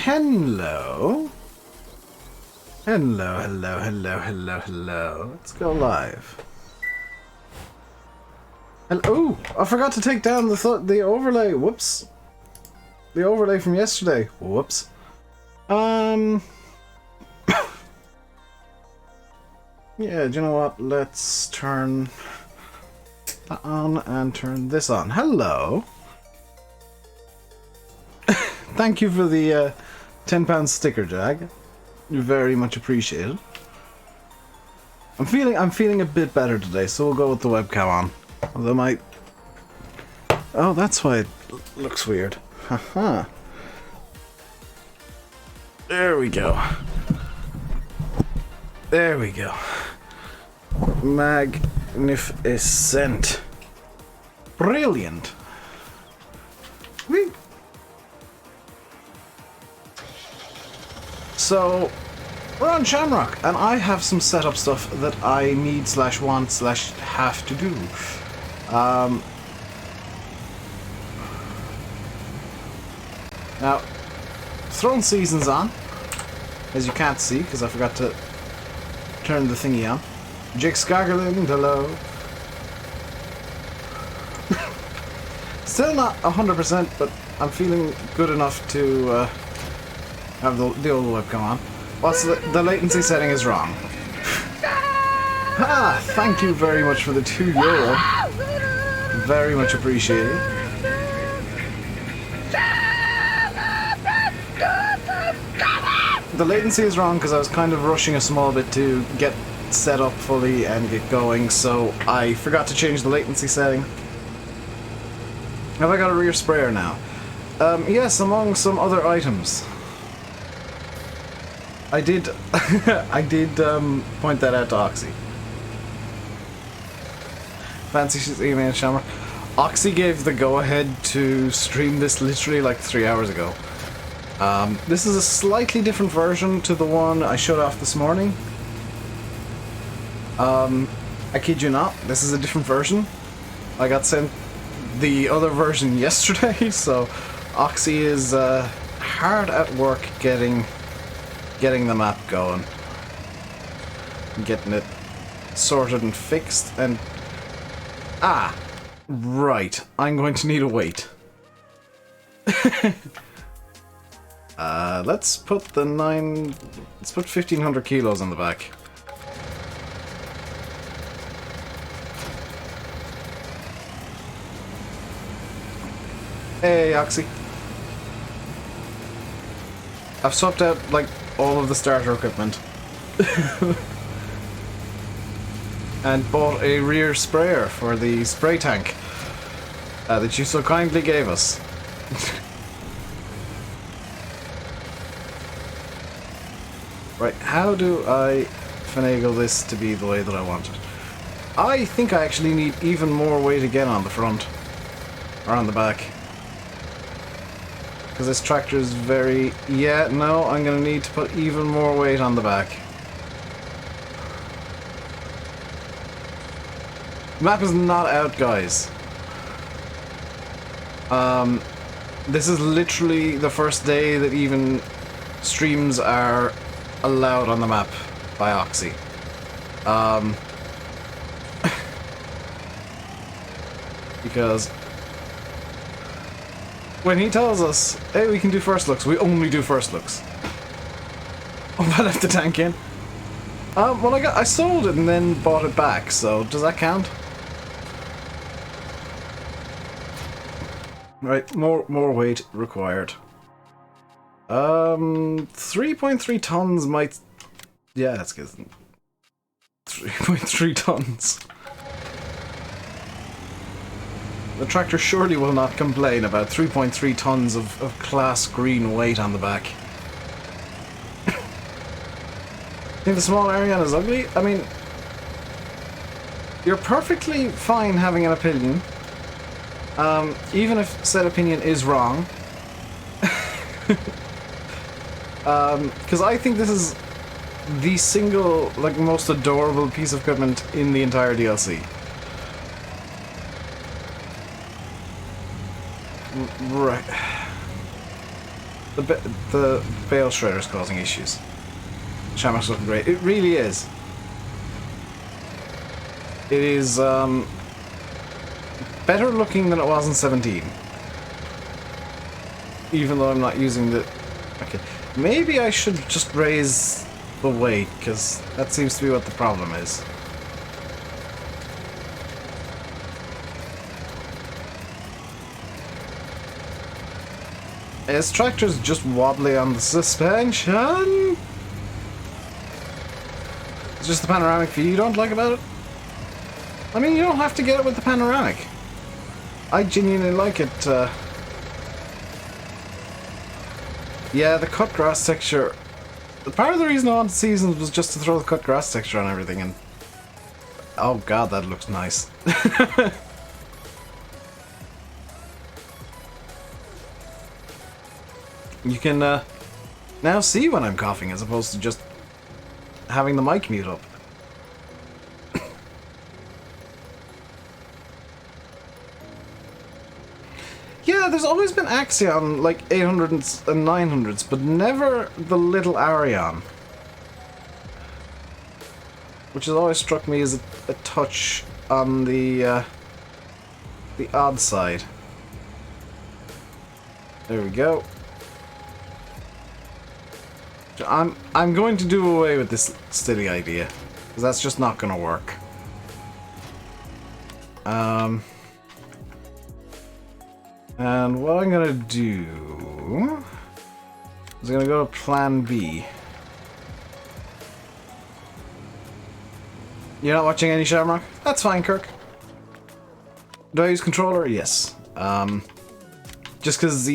Hello. Hello. Let's go live. Oh, I forgot to take down the overlay. Whoops. The overlay from yesterday. Whoops. Yeah, do you know what? Let's turn that on and turn this on. Hello. Thank you for the £10 sticker, Jag. Very much appreciated. I'm feeling a bit better today, so we'll go with the webcam on. Although oh, that's why it looks weird. Haha. There we go. There we go. Magnificent. Brilliant. Whee. So, we're on Shamrock, and I have some setup stuff that I need / want / have to do. Now, Throne Season's on, as you can't see, because I forgot to turn the thingy on. Jake Skagerland, hello. Still not 100%, but I'm feeling good enough to have the old webcam on. What's the latency setting is wrong. Ah, thank you very much for the €2. Very much appreciated. The latency is wrong because I was kind of rushing a small bit to get set up fully and get going, so I forgot to change the latency setting. Have I got a rear sprayer now? Yes, among some other items. I did point that out to Oxy. Fancy she's emailing Shamrock. Oxy gave the go-ahead to stream this literally like 3 hours ago. This is a slightly different version to the one I showed off this morning. I kid you not, this is a different version. I got sent the other version yesterday, so Oxy is hard at work getting the map going, getting it sorted and fixed, and right, I'm going to need a weight. Let's put 1500 kilos on the back. Hey, Oxy. I've swapped out like all of the starter equipment and bought a rear sprayer for the spray tank that you so kindly gave us. Right, how do I finagle this to be the way that I want it? I think I actually need even more weight again on the front or on the back. Because this tractor is very... Yeah, no, I'm going to need to put even more weight on the back. The map is not out, guys. This is literally the first day that even streams are allowed on the map by Oxy. Because... when he tells us, hey, we can do first looks, we only do first looks. Oh, I left the tank in. Well, I sold it and then bought it back, so does that count? Right, more weight required. 3.3 tons might... Yeah, that's good. 3.3 tons. The tractor surely will not complain about 3.3 tons of class green weight on the back. Think the small Ariane is ugly? I mean, you're perfectly fine having an opinion, even if said opinion is wrong. Because I think this is the single, like, most adorable piece of equipment in the entire DLC. Right. the bale shredder's causing issues. Shamrock's looking great. It really is. It is better looking than it was in 17. Even though I'm not using the... Okay. Maybe I should just raise the weight, because that seems to be what the problem is. His tractor's just wobbly on the suspension. It's just the panoramic view you don't like about it? I mean, you don't have to get it with the panoramic. I genuinely like it. Yeah, the cut grass texture. Part of the reason I wanted Seasons was just to throw the cut grass texture on everything, and oh god, that looks nice. You can now see when I'm coughing as opposed to just having the mic mute up. Yeah, there's always been Axion, like 800s and 900s, but never the little Arion. Which has always struck me as a touch on the odd side. There we go. I'm going to do away with this silly idea, because that's just not going to work. And what I'm going to do is I'm going to go to Plan B. You're not watching any Shamrock? That's fine, Kirk. Do I use controller? Yes. Just because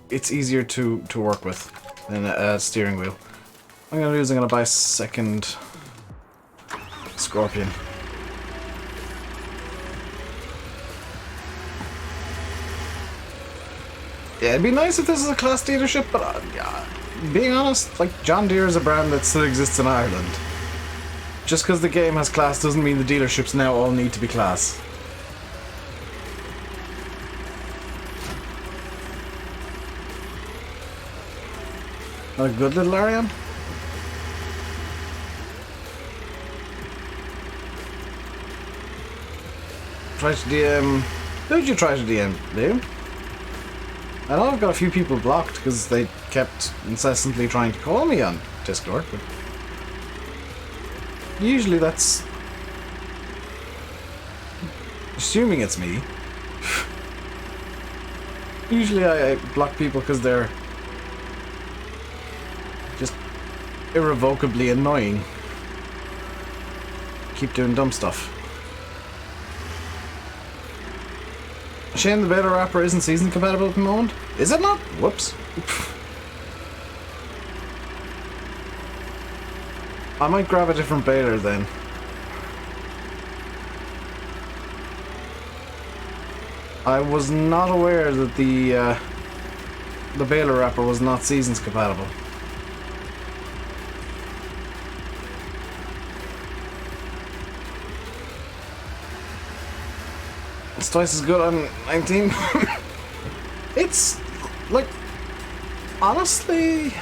it's easier to work with than a steering wheel. What I'm going to do is I'm going to buy a second Scorpion. Yeah, it'd be nice if this is a class dealership, but being honest, like, John Deere is a brand that still exists in Ireland. Just because the game has class doesn't mean the dealerships now all need to be class. Not a good little Arion? Try to DM... Who did you try to DM, Liam? I know I've got a few people blocked because they kept incessantly trying to call me on Discord, but usually that's assuming it's me. Usually I block people because they're just irrevocably annoying. Keep doing dumb stuff. Shame the beta wrapper isn't season compatible at the moment. Is it not? Whoops. I might grab a different beta then. I was not aware that the baler wrapper was not seasons compatible. It's twice as good on 19. It's like, honestly,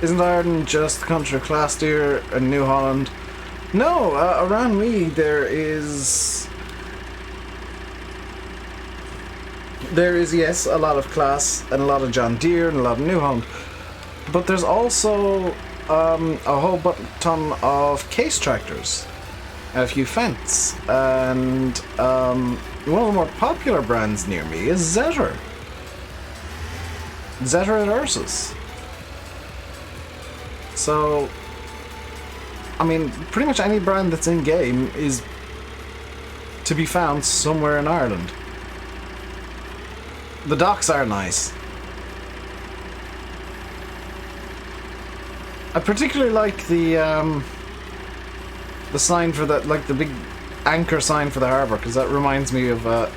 isn't Ireland just the country of class deer and New Holland? No, around me there is yes a lot of class and a lot of John Deere and a lot of New Holland, but there's also a whole ton of case tractors, a few Fendt, and one of the more popular brands near me is Zetter. Zetter at Ursus. So, I mean, pretty much any brand that's in game is to be found somewhere in Ireland. The docks are nice. I particularly like the sign for that, like the big anchor sign for the harbour, because that reminds me of a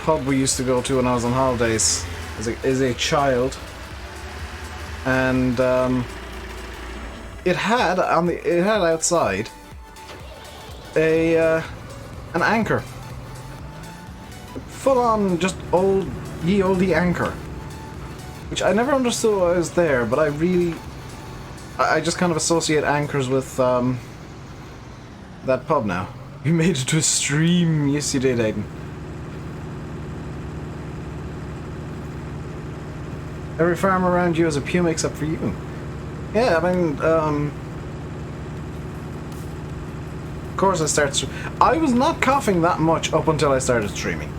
pub we used to go to when I was on holidays as a child, and it had outside an anchor, full on just ye olde anchor, which I never understood why it was there, but I just kind of associate anchors with that pub now. You made it to a stream. Yes, you did, Aiden. Every farm around you has a puma except for you. Yeah, I mean, of course I was not coughing that much up until I started streaming.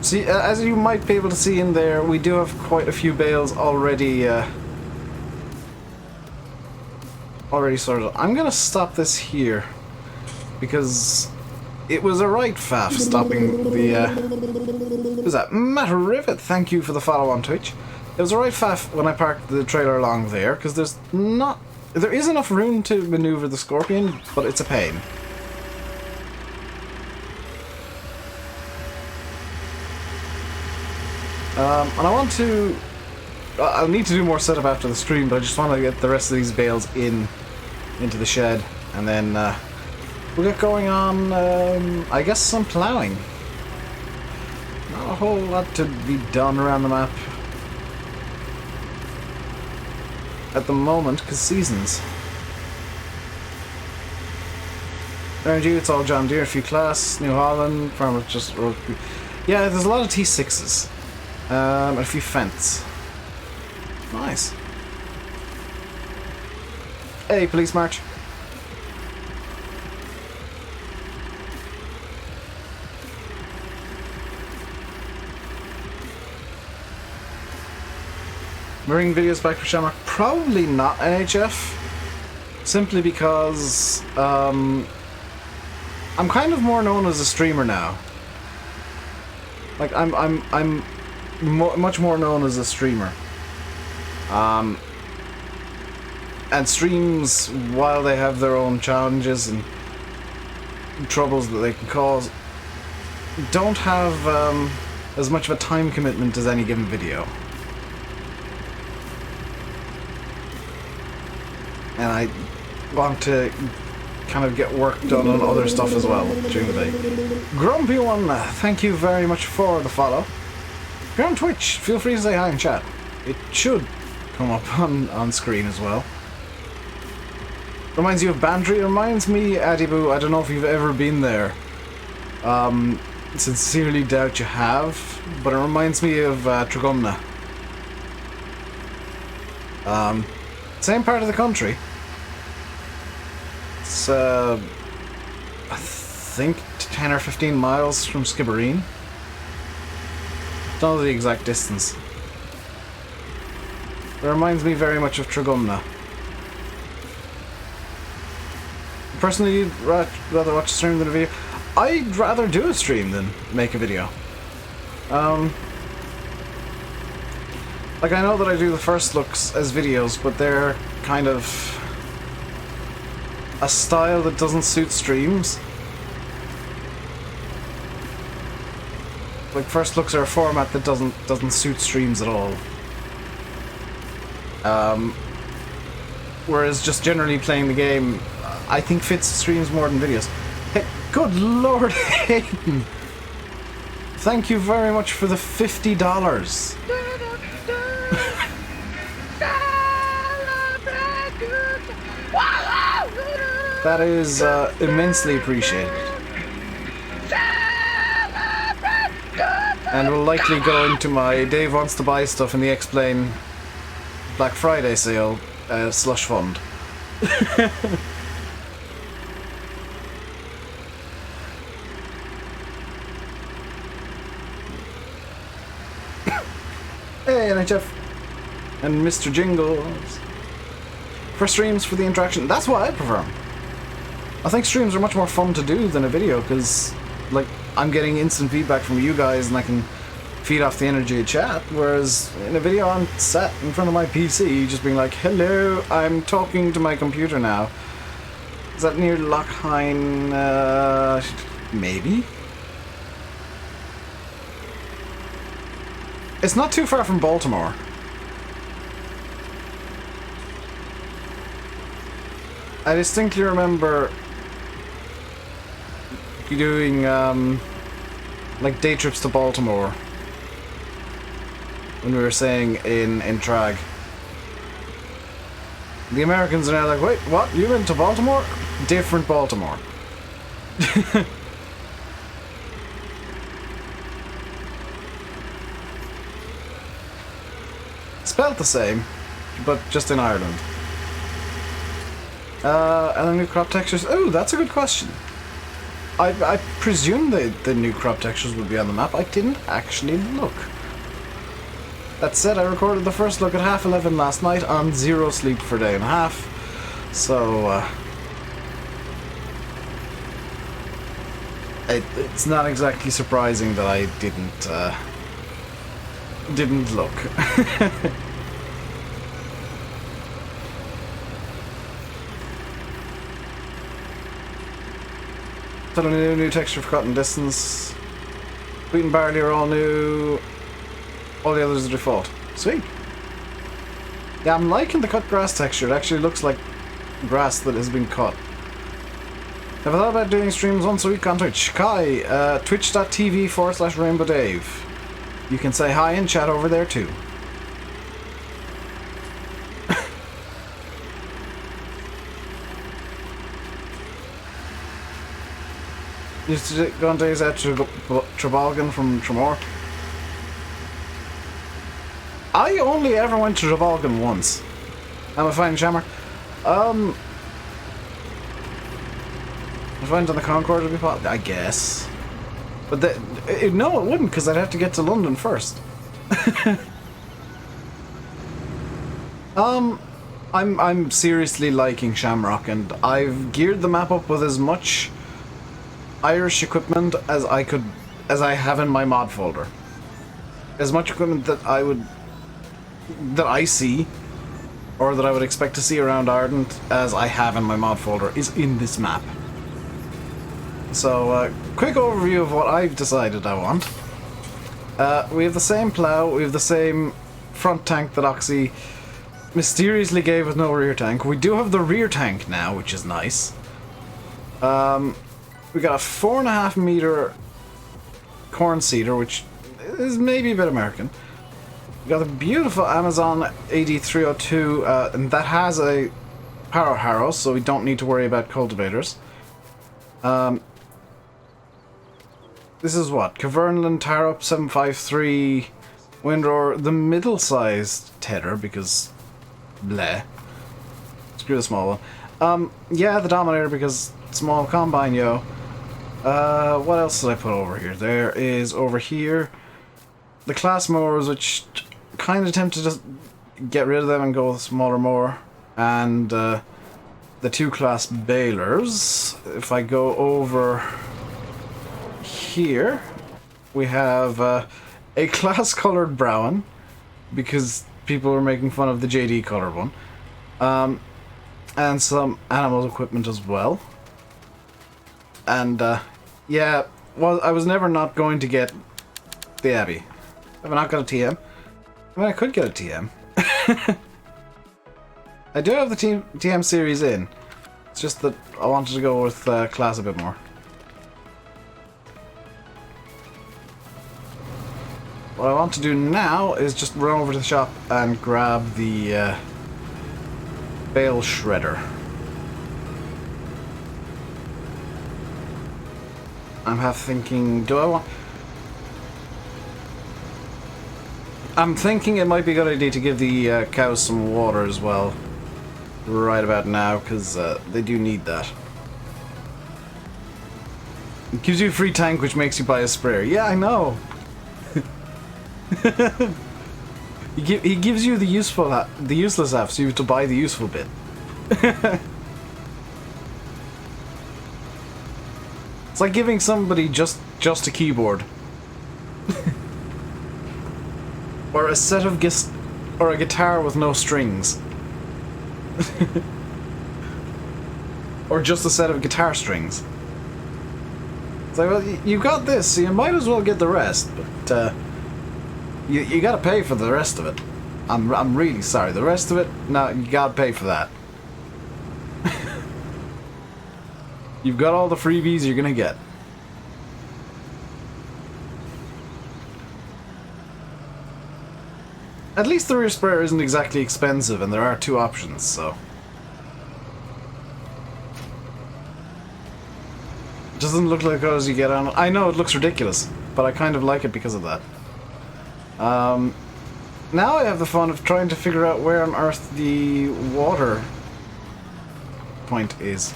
See, as you might be able to see in there, we do have quite a few bales already sorted. I'm gonna stop this here because it was a right faff stopping the who's that? Matt Rivet, thank you for the follow on Twitch. It was a right faff when I parked the trailer along there because there is enough room to maneuver the Scorpion, but it's a pain. And I'll need to do more setup after the stream, but I just want to get the rest of these bales into the shed, and then we'll get going on, I guess, some ploughing. Not a whole lot to be done around the map at the moment, because seasons. Energy, it's all John Deere, a few Class, New Holland, Farmers just... Yeah, there's a lot of T6s. And a few Fence. Nice. Hey, police march. Marine videos back for Shamrock? Probably not NHF. Simply because I'm kind of more known as a streamer now. Like I'm much more known as a streamer. And streams, while they have their own challenges and troubles that they can cause, don't have as much of a time commitment as any given video. And I want to kind of get work done on other stuff as well during the day. Grumpy One, thank you very much for the follow. If you're on Twitch, feel free to say hi in chat. It should come up on screen as well. Reminds you of Bantry? It reminds me, Adiboo, I don't know if you've ever been there. Sincerely doubt you have, but it reminds me of Tragumna. Same part of the country. It's, I think 10 or 15 miles from Skibbereen. Don't know the exact distance. It reminds me very much of Tragumna. Personally, you'd rather watch a stream than a video. I'd rather do a stream than make a video. Like, I know that I do the first looks as videos, but they're kind of a style that doesn't suit streams. Like, first looks are a format that doesn't suit streams at all. Whereas just generally playing the game, I think fits streams more than videos. Hey, good lord, Hayden! Thank you very much for the $50. That is immensely appreciated. And will likely go into my Dave Wants to Buy Stuff in the X-Plane Black Friday sale slush fund. Hey, NHF and Mr. Jingles. For streams, for the interaction, that's what I prefer. I think streams are much more fun to do than a video, because, like, I'm getting instant feedback from you guys and I can feed off the energy of chat, whereas in a video I'm sat in front of my PC just being like, hello, I'm talking to my computer now. Is that near Lochheim? Maybe? It's not too far from Baltimore. I distinctly remember doing like day trips to Baltimore when we were staying in Trag. The Americans are now like, wait, what? You went to Baltimore? Different Baltimore. Spelled the same, but just in Ireland. And the new crop textures. Oh, that's a good question. I presume the new crop textures would be on the map. I didn't actually look. That said, I recorded the first look at 11:30 last night on 0 sleep for a day and a half. So, it's not exactly surprising that I didn't look. Totally new texture for cotton distance. Wheat and barley are all new. All the others are default. Sweet. Yeah, I'm liking the cut grass texture. It actually looks like grass that has been cut. Have I thought about doing streams once a week on Twitch? Kai, twitch.tv/RainbowDave. You can say hi and chat over there too. Used to go on days out to Trabolgan from Tremor. I only ever went to Trabolgan once. I'm a fine Shamrock. If I went on the Concorde would be possible, I guess. But no, it wouldn't, because I'd have to get to London first. I'm seriously liking Shamrock, and I've geared the map up with as much Irish equipment as I have in my mod folder. As much equipment that I see, or that I would expect to see around Ireland, as I have in my mod folder, is in this map. So, quick overview of what I've decided I want. We have the same plough, we have the same front tank that Oxy mysteriously gave with no rear tank. We do have the rear tank now, which is nice. We got a 4.5 meter corn seeder, which is maybe a bit American. We got a beautiful Amazon AD302, and that has a power harrow, so we don't need to worry about cultivators. This is what? Cavernland Tarup 753 Windrower, the middle-sized tedder, because bleh. Screw the small one. Yeah, the Dominator, because small combine, yo. What else did I put over here? There is over here the class mowers, which kind of tempted to just get rid of them and go with a smaller mower, and the 2 class balers. If I go over here, we have a class colored Brown, because people were making fun of the JD colored one, and some animal equipment as well. And yeah, well, I was never not going to get the Abbey. Have I not got a TM? I mean, I could get a TM. I do have the TM series in. It's just that I wanted to go with class a bit more. What I want to do now is just run over to the shop and grab the bale shredder. I'm half thinking, do I want... I'm thinking it might be a good idea to give the cows some water as well. Right about now, because they do need that. It gives you a free tank, which makes you buy a sprayer. Yeah, I know! He gives you the useless half, so you have to buy the useful bit. It's like giving somebody just a keyboard. Or a set of or a guitar with no strings. Or just a set of guitar strings. It's like, well, you got this, so you might as well get the rest, but You gotta pay for the rest of it. I'm really sorry. The rest of it, no, you gotta pay for that. You've got all the freebies you're gonna get. At least the rear sprayer isn't exactly expensive, and there are 2 options, so... It doesn't look like as you get on... I know it looks ridiculous, but I kind of like it because of that. Now I have the fun of trying to figure out where on earth the water point is.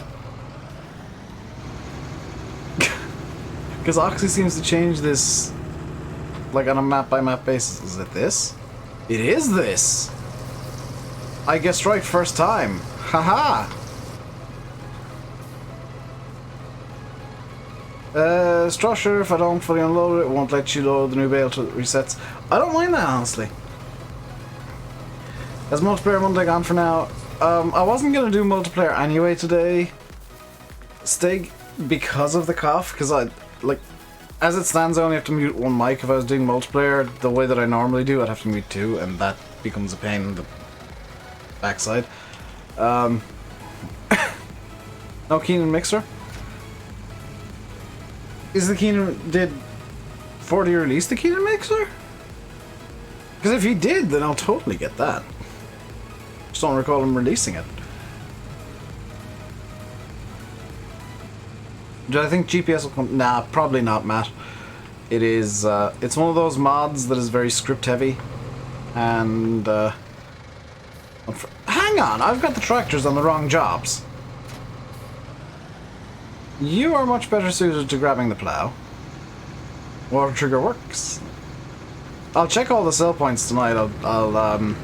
Because Oxy seems to change this, like, on a map-by-map basis. Is it this? It is this! I guessed right first time. Haha! Strasher, if I don't fully unload it, it won't let you load the new bale till it resets. I don't mind that, honestly. Has multiplayer Monday gone for now? I wasn't gonna do multiplayer anyway today, Stig, because of the cough, because like, as it stands, I only have to mute 1 mic. If I was doing multiplayer the way that I normally do, I'd have to mute 2, and that becomes a pain in the backside. No Keenan Mixer? Is the Keenan... Did 40 release the Keenan Mixer? Because if he did, then I'll totally get that. Just don't recall him releasing it. Do I think GPS will come? Nah, probably not, Matt. It is, it's one of those mods that is very script heavy. And, hang on, I've got the tractors on the wrong jobs. You are much better suited to grabbing the plow. Water trigger works. I'll check all the sell points tonight. I'll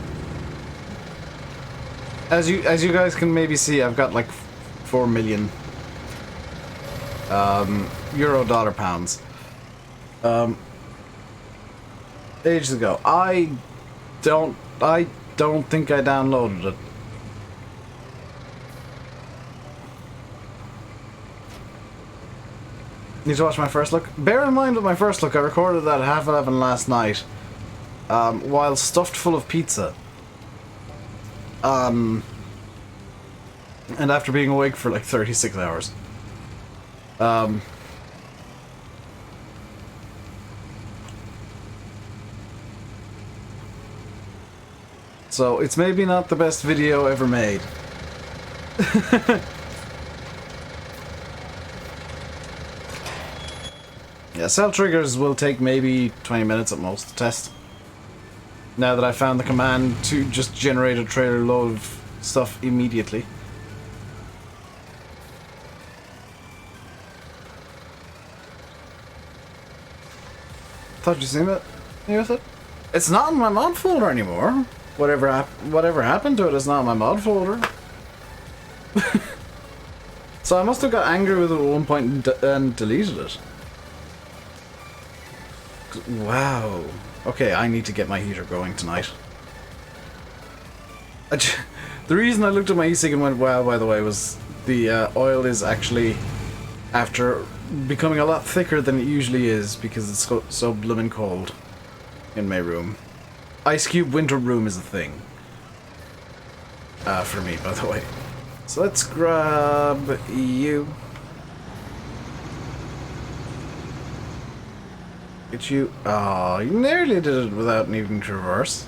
as you guys can maybe see, I've got like 4 million euro, dollar, pounds. Ages ago. I don't think I downloaded it. Need to watch my first look. Bear in mind with my first look, I recorded that at 11:30 last night, while stuffed full of pizza. And after being awake for like 36 hours. So it's maybe not the best video ever made. Yeah, cell triggers will take maybe 20 minutes at most to test. Now that I found the command to just generate a trailer load of stuff immediately. Thought you seen it? You with it? It's not in my mod folder anymore. Whatever happened to it is not in my mod folder. So I must have got angry with it at one point and deleted it. Wow. Okay, I need to get my heater going tonight. The reason I looked at my e-cig and went wow, by the way, was the oil is actually, after becoming a lot thicker than it usually is because it's so blooming cold in my room. Ice cube winter room is a thing. For me, by the way. So let's grab you. Get you. Oh, you nearly did it without needing to reverse.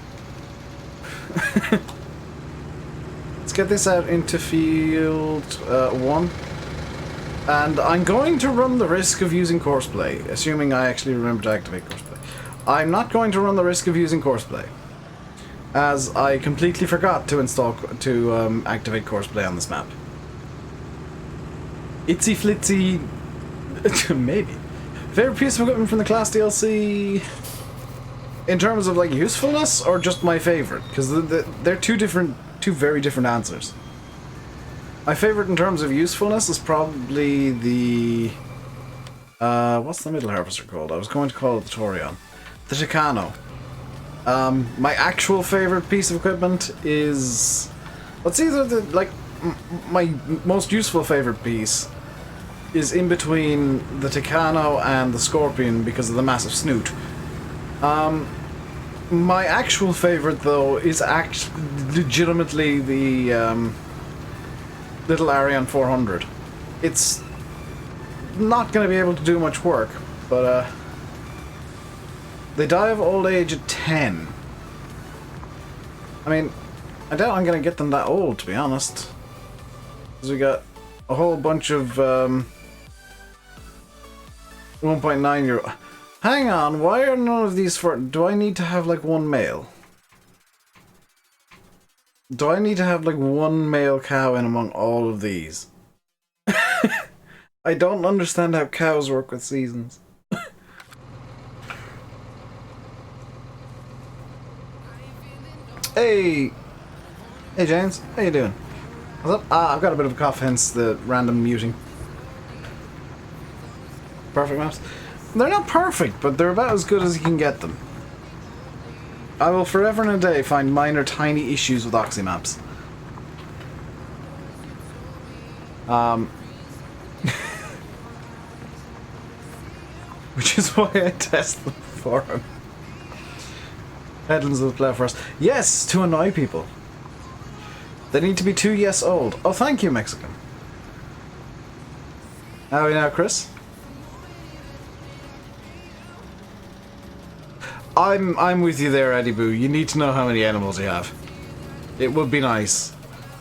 Let's get this out into field 1. And I'm going to run the risk of using courseplay, assuming I actually remember to activate courseplay. I'm not going to run the risk of using courseplay, as I completely forgot to activate courseplay on this map. Itsy flitsy, maybe. Favorite piece of equipment from the class DLC, in terms of like usefulness, or just my favorite? Because they're two very different answers. My favorite in terms of usefulness is probably the what's the middle harvester called? I was going to call it the Torion, the Tucano. My actual favorite piece of equipment is, let's either my most useful favorite piece is in between the Tucano and the Scorpion because of the massive snoot. My actual favorite, though, is legitimately the little Ariane 400. It's not going to be able to do much work, but they die of old age at 10. I mean, I doubt I'm going to get them that old, to be honest. Because we got a whole bunch of 1.9-year-old. Hang on, why are none of these for... Do I need to have, like, one male? Do I need to have, like, one male cow in among all of these? I don't understand how cows work with seasons. Hey! Hey, James. How you doing? What's up? I've got a bit of a cough, hence the random muting. Perfect maps. They're not perfect, but they're about as good as you can get them. I will forever and a day find minor tiny issues with Oxy maps. Which is why I test them for him. Headlands of the Plough first. Yes, to annoy people. They need to be 2 yes old. Oh, thank you, Mexican. How are we now, Chris? I'm with you there, Eddie Boo. You need to know how many animals you have. It would be nice.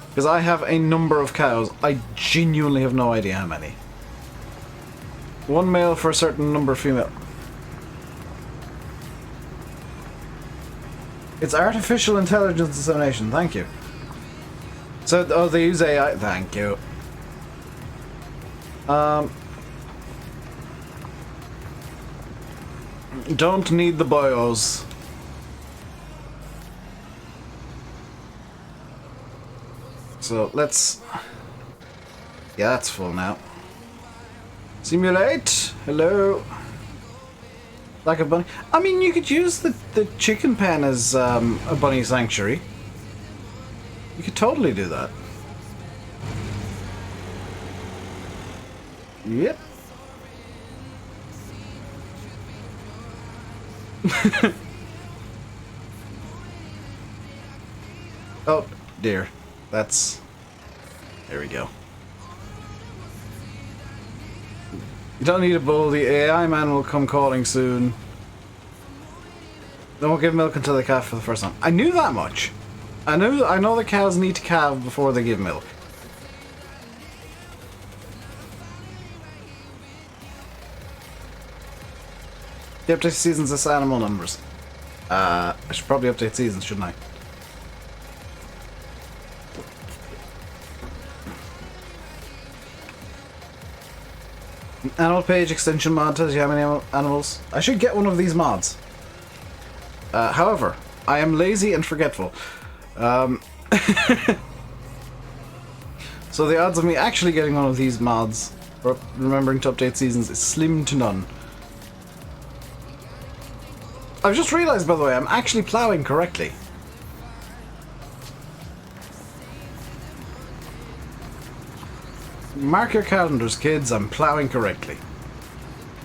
Because I have a number of cows. I genuinely have no idea how many. One male for a certain number of female. It's artificial intelligence dissemination. Thank you. So, oh, they use AI. Thank you. Don't need the bios. So let's... Yeah, that's full now. Simulate. Hello. Like a bunny. I mean, you could use the chicken pen as a bunny sanctuary. You could totally do that. Yep. Oh dear, that's... There we go. You don't need a bull, the AI man will come calling soon. They won't give milk until they calve for the first time. I knew that much. I know the cows need to calve before they give milk. The update seasons is animal numbers. I should probably update seasons, shouldn't I? Animal page extension mod tells you how many animals. I should get one of these mods. However, I am lazy and forgetful. So the odds of me actually getting one of these mods, or remembering to update seasons, is slim to none. I've just realised, by the way, I'm actually ploughing correctly. Mark your calendars, kids, I'm ploughing correctly.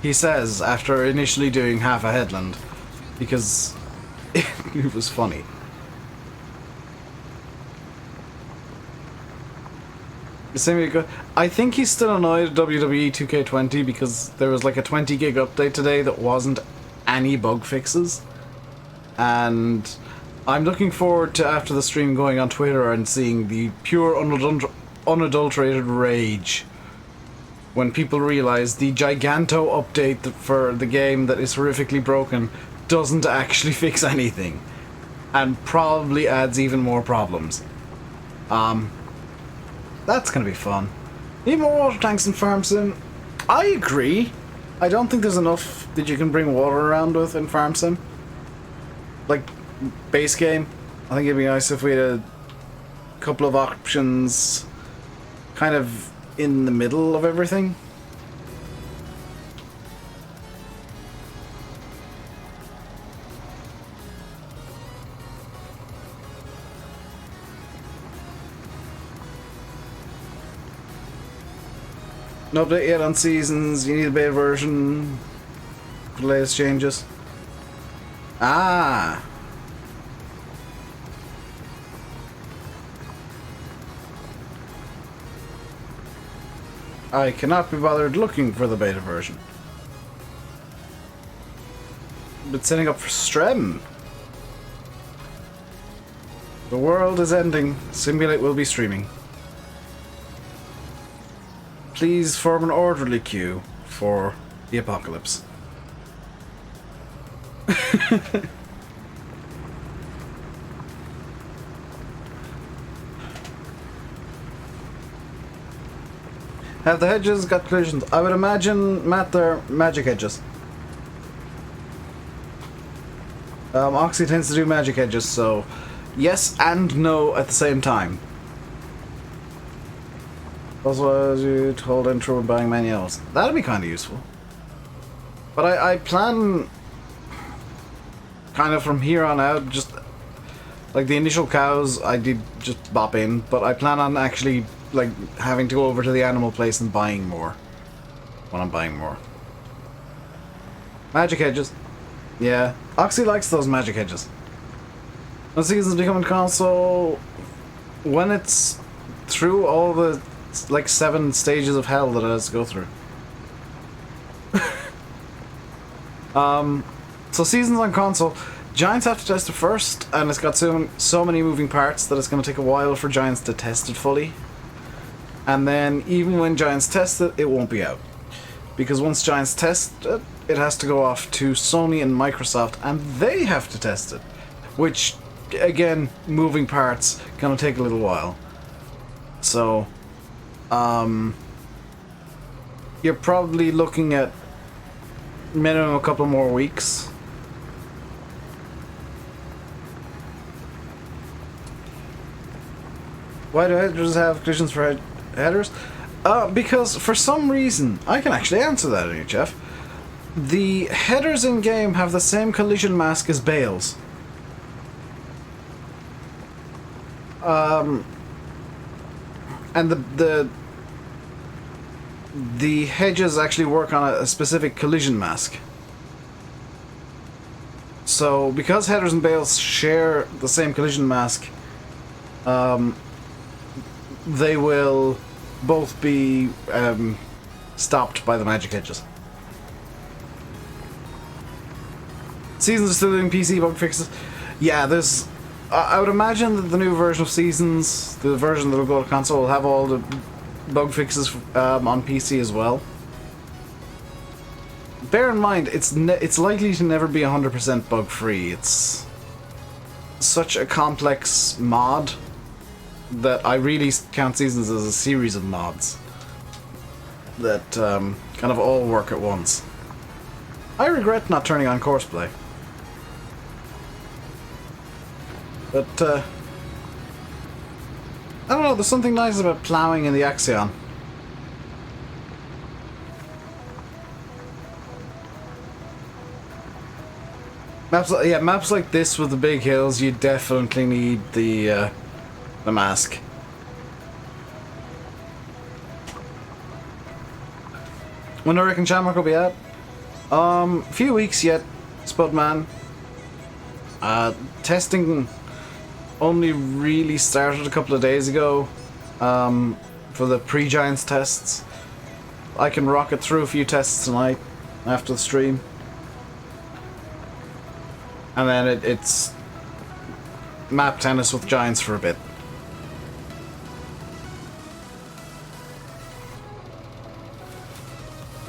He says, after initially doing half a headland, because it was funny. I think he's still annoyed at WWE 2K20 because there was like a 20 gig update today that wasn't any bug fixes. And I'm looking forward to, after the stream, going on Twitter and seeing the pure unadulterated rage when people realize the Giganto update for the game that is horrifically broken doesn't actually fix anything and probably adds even more problems. That's gonna be fun. Need more water tanks in Farm Sim? I agree. I don't think there's enough that you can bring water around with in Farm Sim. Like, base game. I think it'd be nice if we had a couple of options kind of in the middle of everything. No update yet on seasons, you need a beta version for the latest changes. Ah! I cannot be bothered looking for the beta version. But setting up for Strem. The world is ending. Simulate will be streaming. Please form an orderly queue for the apocalypse. Have the hedges got collisions? I would imagine, Matt, they're magic hedges. Oxy tends to do magic hedges, so yes and no at the same time. Also, as you told intro with buying manuals. That'd be kind of useful. But I plan kind of from here on out, just like the initial cows I did just bop in, but I plan on actually like having to go over to the animal place and buying more when I'm buying more. Magic hedges. Yeah, Oxy likes those magic hedges. When seasons becoming console, when it's through all the like 7 stages of hell that it has to go through. So seasons on console, Giants have to test it first, and it's got so many moving parts that it's going to take a while for Giants to test it fully. And then even when Giants test it, it won't be out. Because once Giants test it, it has to go off to Sony and Microsoft, and they have to test it. Which, again, moving parts, gonna take a little while. So, you're probably looking at minimum a couple more weeks. Why do headers have collisions for headers? Because for some reason, I can actually answer that, NHF. The headers in game have the same collision mask as bales. And the hedges actually work on a specific collision mask. So because headers and bales share the same collision mask, they will both be stopped by the magic hedges. Seasons are still doing PC bug fixes. Yeah, there's... I would imagine that the new version of Seasons, the version that will go to console, will have all the bug fixes on PC as well. Bear in mind, it's likely to never be 100% bug free. It's such a complex mod that I really count Seasons as a series of mods that kind of all work at once. I regret not turning on Courseplay. But, I don't know, there's something nice about ploughing in the Axion. Maps like this with the big hills, you definitely need the mask. When do I reckon Shamrock will be out? Few weeks yet, Spudman. Testing only really started a couple of days ago for the pre-Giants tests. I can rocket through a few tests tonight after the stream. And then it's map tennis with Giants for a bit.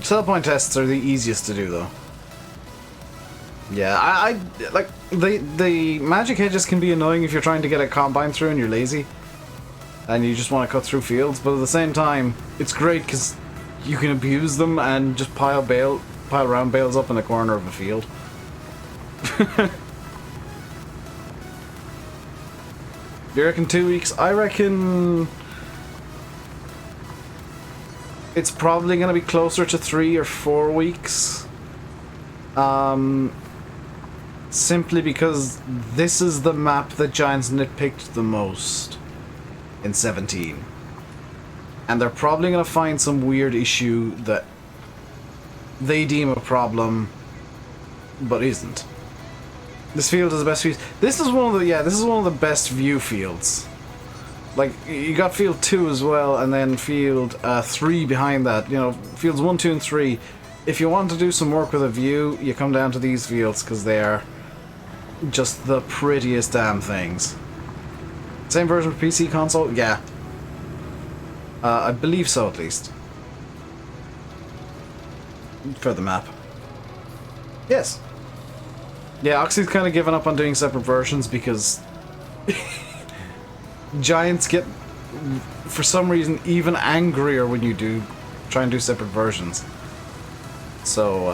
Sell point tests are the easiest to do though. Yeah, I like the magic hedges can be annoying if you're trying to get a combine through and you're lazy and you just want to cut through fields, but at the same time it's great because you can abuse them and just pile round bales up in the corner of a field. You reckon 2 weeks? I reckon it's probably going to be closer to 3 or 4 weeks. Simply because this is the map that Giants nitpicked the most in 17. And they're probably going to find some weird issue that they deem a problem, but isn't. This field is the best field. This is one of the best view fields. Like, you got field 2 as well, and then field 3 behind that. You know, fields 1, 2, and 3. If you want to do some work with a view, you come down to these fields, because they are just the prettiest damn things. Same version of PC console? Yeah. I believe so, at least. For the map. Yes. Yeah, Oxy's kind of given up on doing separate versions because Giants get, for some reason, even angrier when you try and do separate versions. So,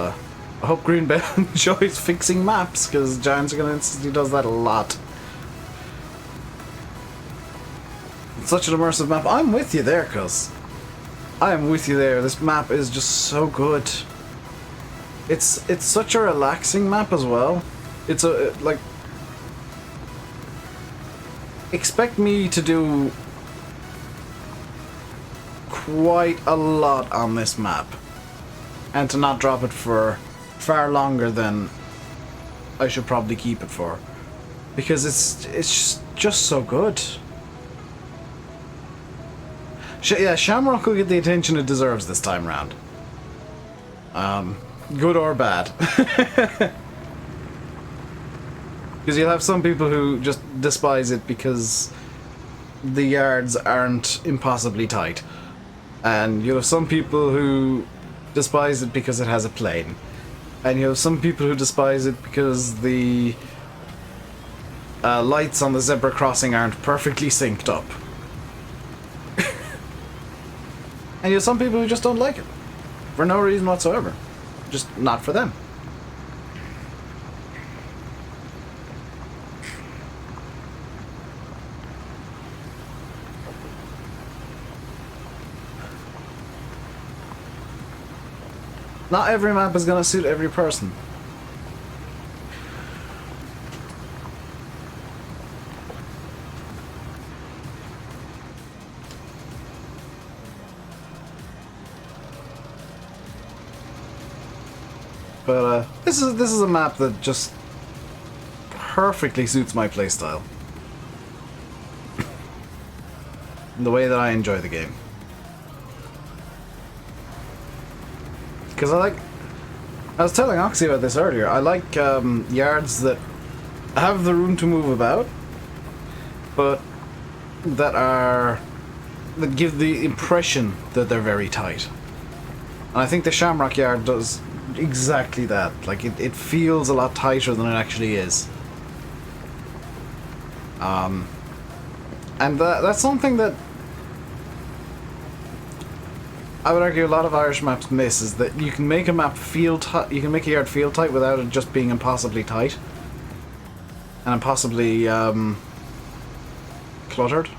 I hope Greenbelt enjoys fixing maps, because Giants are going to insist he does that a lot. It's such an immersive map. I'm with you there, cuz. I am with you there. This map is just so good. It's such a relaxing map as well. It's like, expect me to do quite a lot on this map and to not drop it for far longer than I should probably keep it for, because it's just so good. Yeah, Shamrock will get the attention it deserves this time round. Good or bad. Because you'll have some people who just despise it because the yards aren't impossibly tight. And you'll have some people who despise it because it has a plane. And you have some people who despise it because the lights on the zebra crossing aren't perfectly synced up. And you have some people who just don't like it. For no reason whatsoever. Just not for them. Not every map is gonna suit every person. But this is a map that just perfectly suits my playstyle. The way that I enjoy the game. Because I was telling Oxy about this earlier, I like yards that have the room to move about, but that give the impression that they're very tight. And I think the Shamrock yard does exactly that. Like, it feels a lot tighter than it actually is. And that's something that I would argue a lot of Irish maps miss, is that you can make a map feel tight, you can make a yard feel tight without it just being impossibly tight. And impossibly cluttered.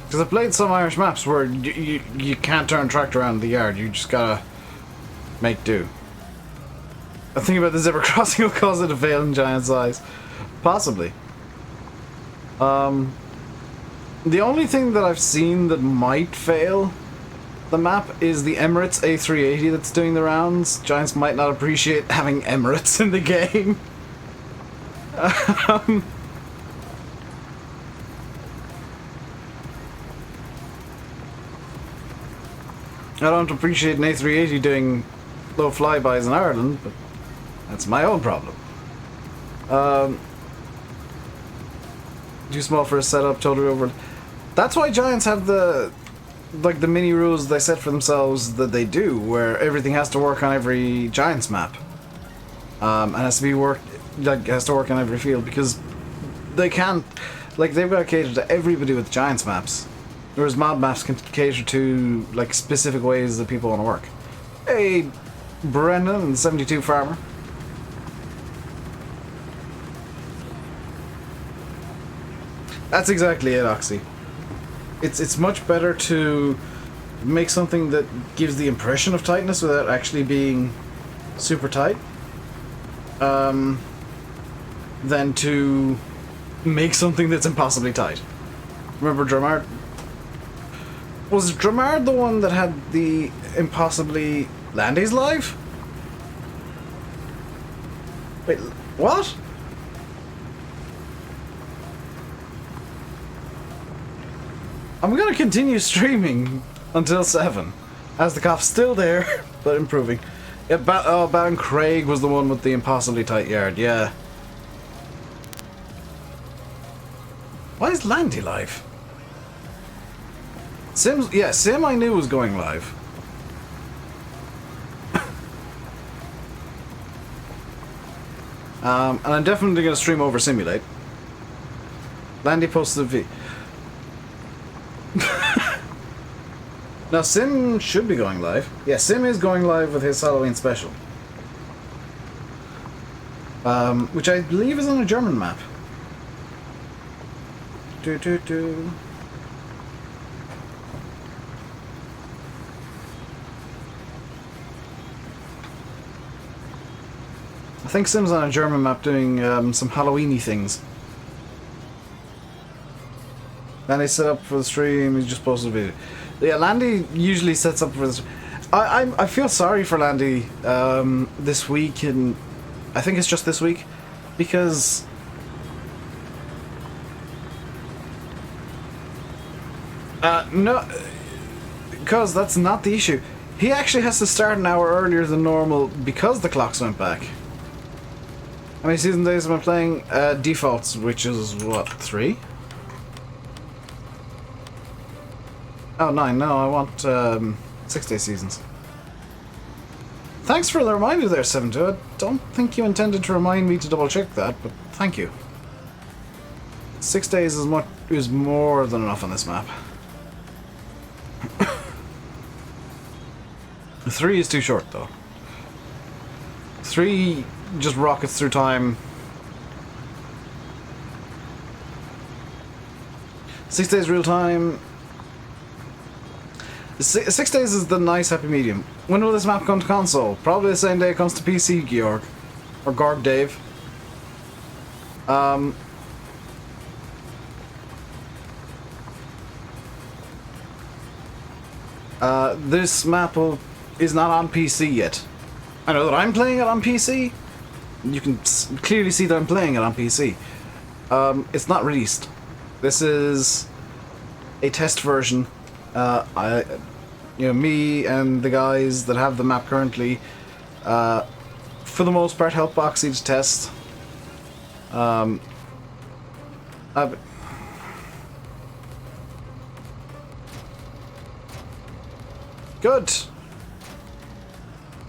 Because I've played some Irish maps where you can't turn a tractor around the yard, you just gotta make do. I think about the zebra crossing will cause it to fail in Giant's eyes. Possibly. The only thing that I've seen that might fail the map is the Emirates A380 that's doing the rounds. Giants might not appreciate having Emirates in the game. I don't appreciate an A380 doing low flybys in Ireland, but that's my own problem. Too small for a setup, totally over. That's why Giants have the mini rules they set for themselves that they do, where everything has to work on every Giants map, and has to work on every field, because they can't, like, they've got to cater to everybody with Giants maps, whereas mod maps can cater to like specific ways that people want to work. Hey, Brendan and the 72 Farmer. That's exactly it, Oxy. It's much better to make something that gives the impression of tightness without actually being super tight, than to make something that's impossibly tight. Remember Dramard? Was Dramard the one that had the impossibly Landy's live? Wait, what? I'm gonna continue streaming until 7. As the cough's still there, but improving. Yeah, Baron Craig was the one with the impossibly tight yard, yeah. Why is Landy live? Sims, yeah, Sim I knew was going live. And I'm definitely going to stream over Simulate. Landy posted a video. Now Sim should be going live. Yeah, Sim is going live with his Halloween special. Which I believe is on a German map. I think Sim's on a German map doing some Halloween-y things. Landy set up for the stream, he's just posted a video. Yeah, Landy usually sets up for this. I feel sorry for Landy this week, and I think it's just this week, because no, because that's not the issue. He actually has to start an hour earlier than normal because the clocks went back. How many season days am I playing? Defaults, which is what, 3? Oh, 9. No, I want 6-day seasons. Thanks for the reminder there, 72. I don't think you intended to remind me to double check that, but thank you. 6 days is more than enough on this map. 3 is too short, though. 3 just rockets through time. 6 days real time. 6 days is the nice happy medium. When will this map come to console? Probably the same day it comes to PC, Georg. Or Gorg Dave. This map is not on PC yet. I know that I'm playing it on PC. You can clearly see that I'm playing it on PC. It's not released. This is a test version. Me and the guys that have the map currently, for the most part, help Boxy to test. Good.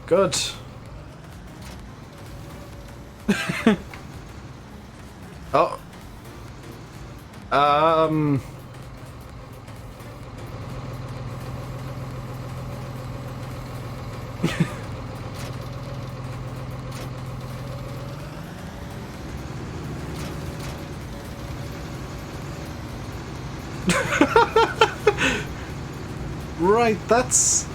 Good. Oh. Right, that's...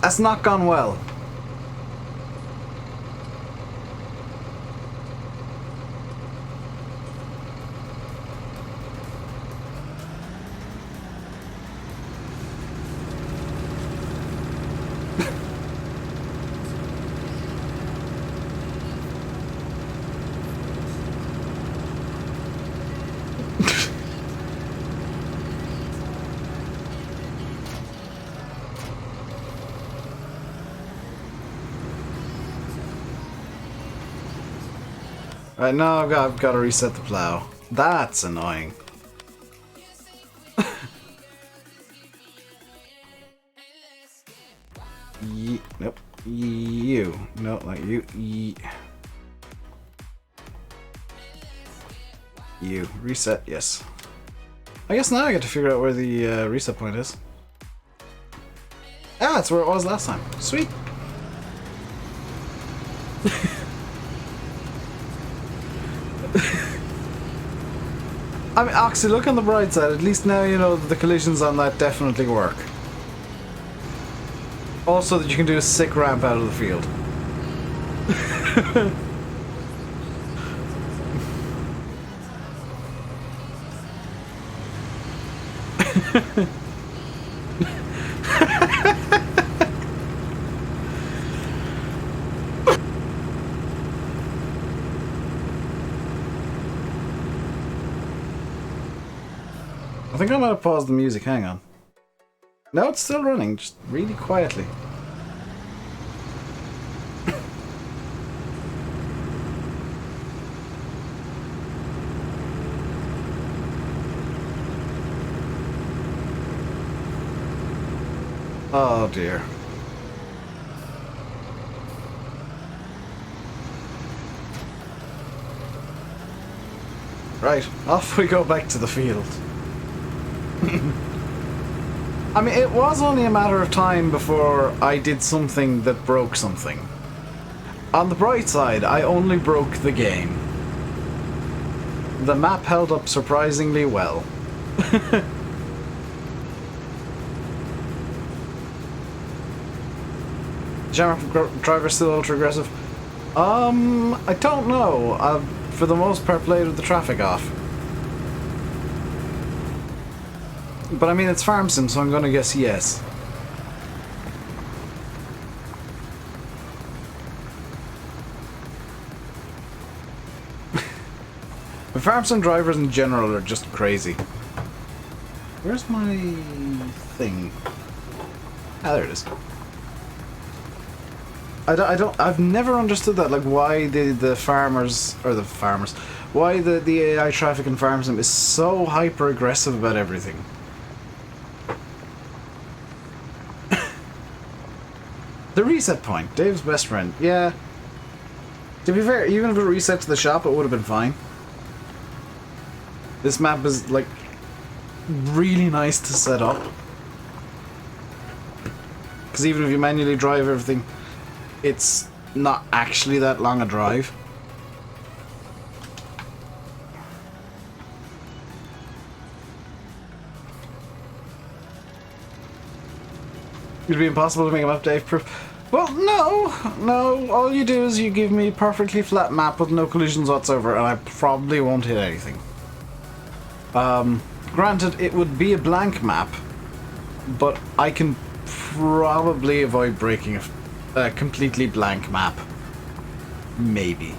That's not gone well. Right, now I've got to reset the plow. That's annoying. Nope. You. No, like you. You. Reset, yes. I guess now I get to figure out where the reset point is. Ah, that's where it was last time. Sweet. I mean, Oxy, look on the bright side. At least now you know that the collisions on that definitely work. Also that you can do a sick ramp out of the field. think I might have paused the music. Hang on. No, it's still running, just really quietly. Oh dear. Right, off we go back to the field. I mean, it was only a matter of time before I did something that broke something. On the bright side, I only broke the game. The map held up surprisingly well. Shamrock driver still ultra aggressive. I don't know. I've, for the most part, played with the traffic off. But I mean, it's farm sim, so I'm gonna guess yes. But farm sim drivers in general are just crazy. Where's my thing? Ah, there it is. I've never understood that, like, why the farmers, why the AI traffic in farm sim is so hyper aggressive about everything. The reset point, Dave's best friend. Yeah. To be fair, even if it reset to the shop, it would have been fine. This map is, like, really nice to set up. Because even if you manually drive everything, it's not actually that long a drive. It'd be impossible to make a map Dave proof. Well, no. All you do is you give me a perfectly flat map with no collisions whatsoever, and I probably won't hit anything. Granted, it would be a blank map, but I can probably avoid breaking a completely blank map. Maybe.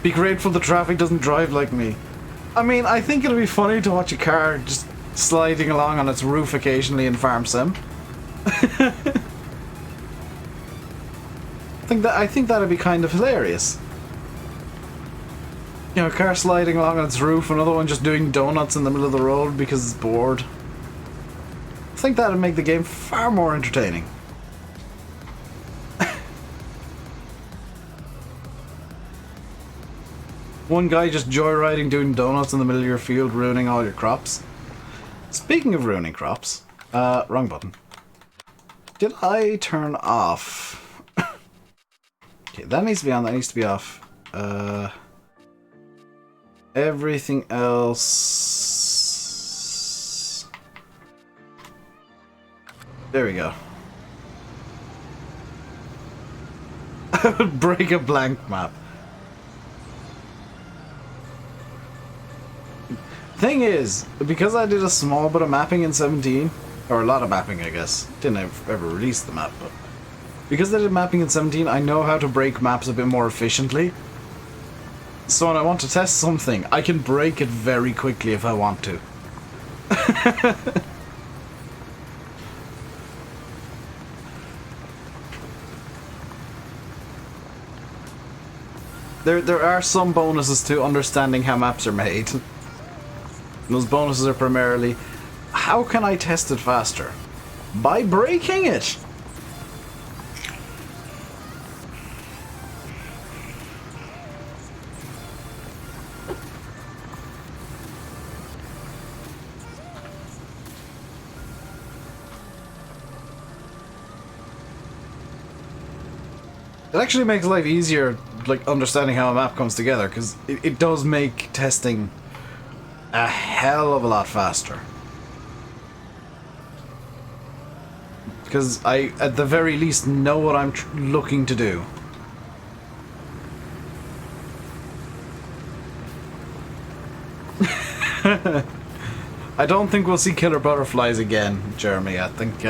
Be grateful the traffic doesn't drive like me. I mean, I think it'll be funny to watch a car just sliding along on its roof occasionally in Farm Sim. I think that'd be kind of hilarious. You know, a car sliding along on its roof, another one just doing donuts in the middle of the road because it's bored. I think that'd make the game far more entertaining. One guy just joyriding doing donuts in the middle of your field, ruining all your crops. Speaking of ruining crops, wrong button. Did I turn off? Okay, that needs to be on, that needs to be off. Everything else... There we go. I would break a blank map. Thing is, because I did a small bit of mapping in 17, or a lot of mapping I guess, didn't ever release the map, but because I did mapping in 17, I know how to break maps a bit more efficiently. So when I want to test something, I can break it very quickly if I want to. There are some bonuses to understanding how maps are made. Those bonuses are primarily, how can I test it faster? By breaking it! It actually makes life easier, like, understanding how a map comes together, because it does make testing a hell of a lot faster. Because I, at the very least, know what I'm looking to do. I don't think we'll see killer butterflies again, Jeremy. I think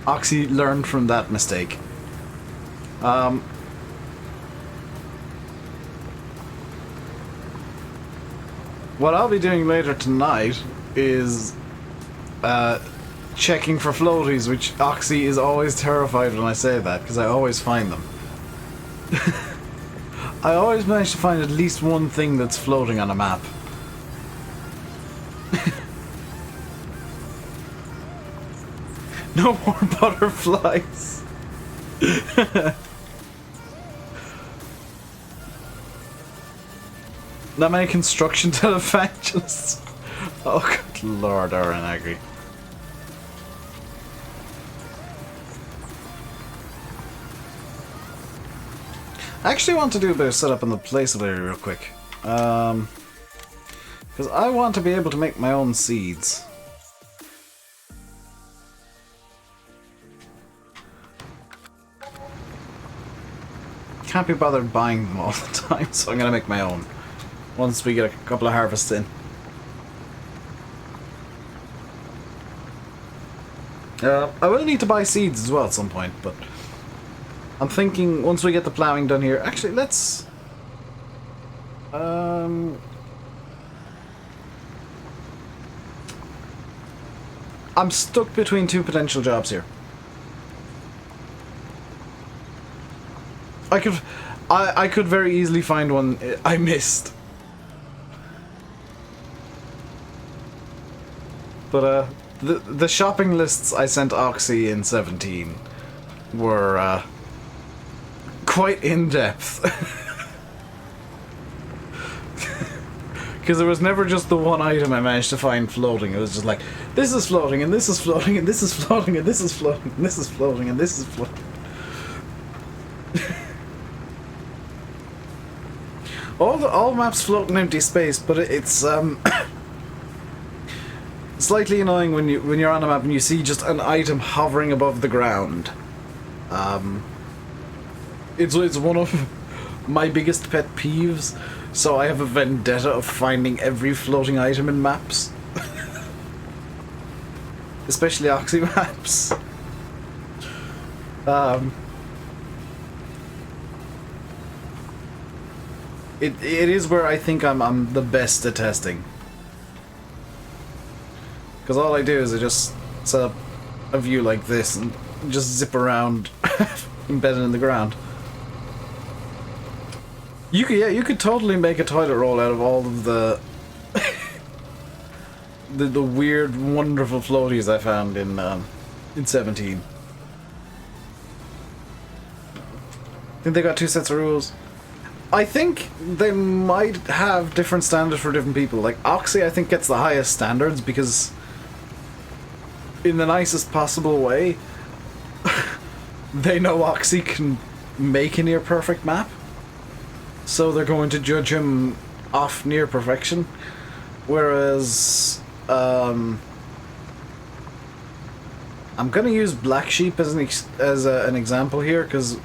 Oxy learned from that mistake. What I'll be doing later tonight is checking for floaties, which Oxy is always terrified when I say that, because I always find them. I always manage to find at least one thing that's floating on a map. No more butterflies. Not many construction televangelists. Oh good lord, Aaron Agri. I actually want to do a bit of setup in the place area real quick. Because I want to be able to make my own seeds. Can't be bothered buying them all the time, so I'm gonna make my own. Once we get a couple of harvests in. I will need to buy seeds as well at some point, but I'm thinking once we get the ploughing done here. Actually, let's. I'm stuck between two potential jobs here. I could very easily find one I missed. But the shopping lists I sent Oxy in 17 were quite in-depth. Because there was never just the one item I managed to find floating. It was just like, this is floating, and this is floating, and this is floating, and this is floating, and this is floating, and this is floating. All maps float in empty space, but it's slightly annoying when you're on a map and you see just an item hovering above the ground. It's one of my biggest pet peeves, so I have a vendetta of finding every floating item in maps. Especially Oxy maps. It is where I think I'm the best at testing. Because all I do is I just set up a view like this and just zip around embedded in the ground. You could totally make a toilet roll out of all of the the weird, wonderful floaties I found in 17. I think they got 2 sets of rules. I think they might have different standards for different people. Like Oxy, I think gets the highest standards because, in the nicest possible way, they know Oxy can make a near perfect map, so they're going to judge him off near perfection. Whereas, I'm gonna use Black Sheep as an example here because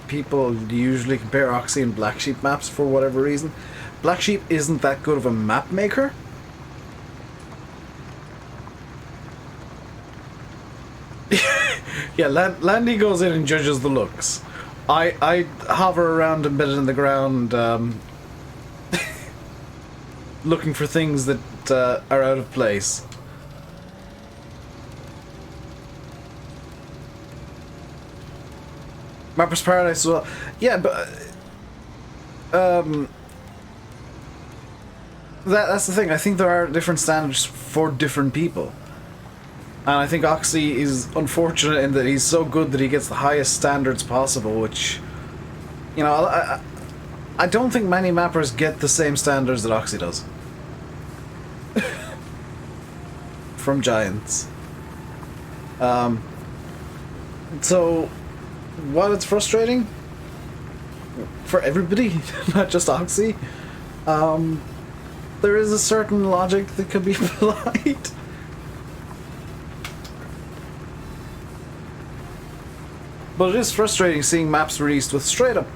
people usually compare Oxy and Black Sheep maps for whatever reason. Black Sheep isn't that good of a map maker. Yeah, Landy goes in and judges the looks. I hover around embedded in the ground, looking for things that are out of place. Mapper's Paradise as well. Yeah, but that's the thing. I think there are different standards for different people. And I think Oxy is unfortunate in that he's so good that he gets the highest standards possible, which, you know, I don't think many mappers get the same standards that Oxy does. From Giants. So, while it's frustrating for everybody, not just Oxy, there is a certain logic that could be applied. But it is frustrating seeing maps released with straight up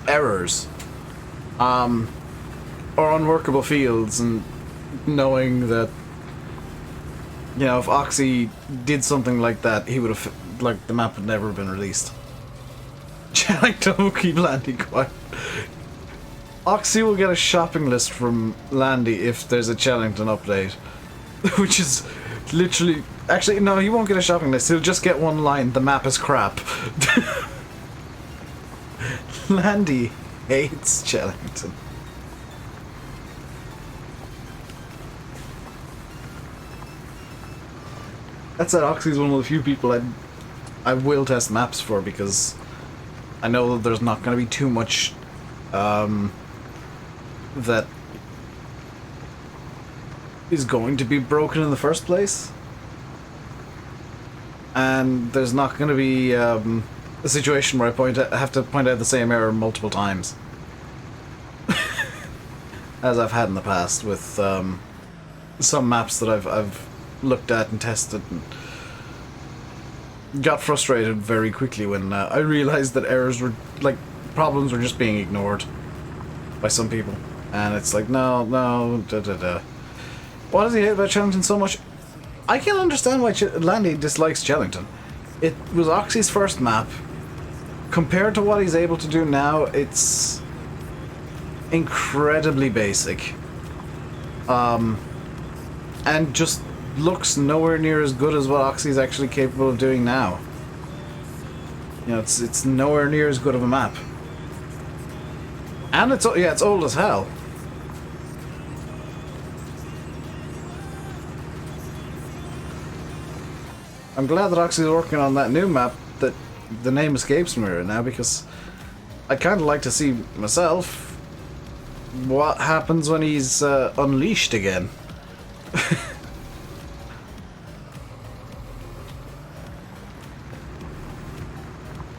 errors, or unworkable fields, and knowing that You know, if Oxy did something like that, he would have, like, the map would never have been released. Challengton will keep Landy quiet. Oxy will get a shopping list from Landy if there's a Challengton update. Which is literally... Actually, no, he won't get a shopping list. He'll just get one line, the map is crap. Landy hates Challengton. That said, Oxy's one of the few people I will test maps for, because I know that there's not going to be too much that is going to be broken in the first place. And there's not going to be a situation where I have to point out the same error multiple times. As I've had in the past with some maps that I've looked at and tested and got frustrated very quickly when I realized that errors were, like, problems were just being ignored by some people. And it's like, no, Why does he hate about Challengton so much? I can understand why Landy dislikes Challengton. It was Oxy's first map. Compared to what he's able to do now, it's incredibly basic. And just looks nowhere near as good as what Oxy's actually capable of doing now. You know, it's nowhere near as good of a map. And it's old as hell. I'm glad that Oxy's working on that new map that the name escapes me right now, because I kind of like to see myself what happens when he's unleashed again.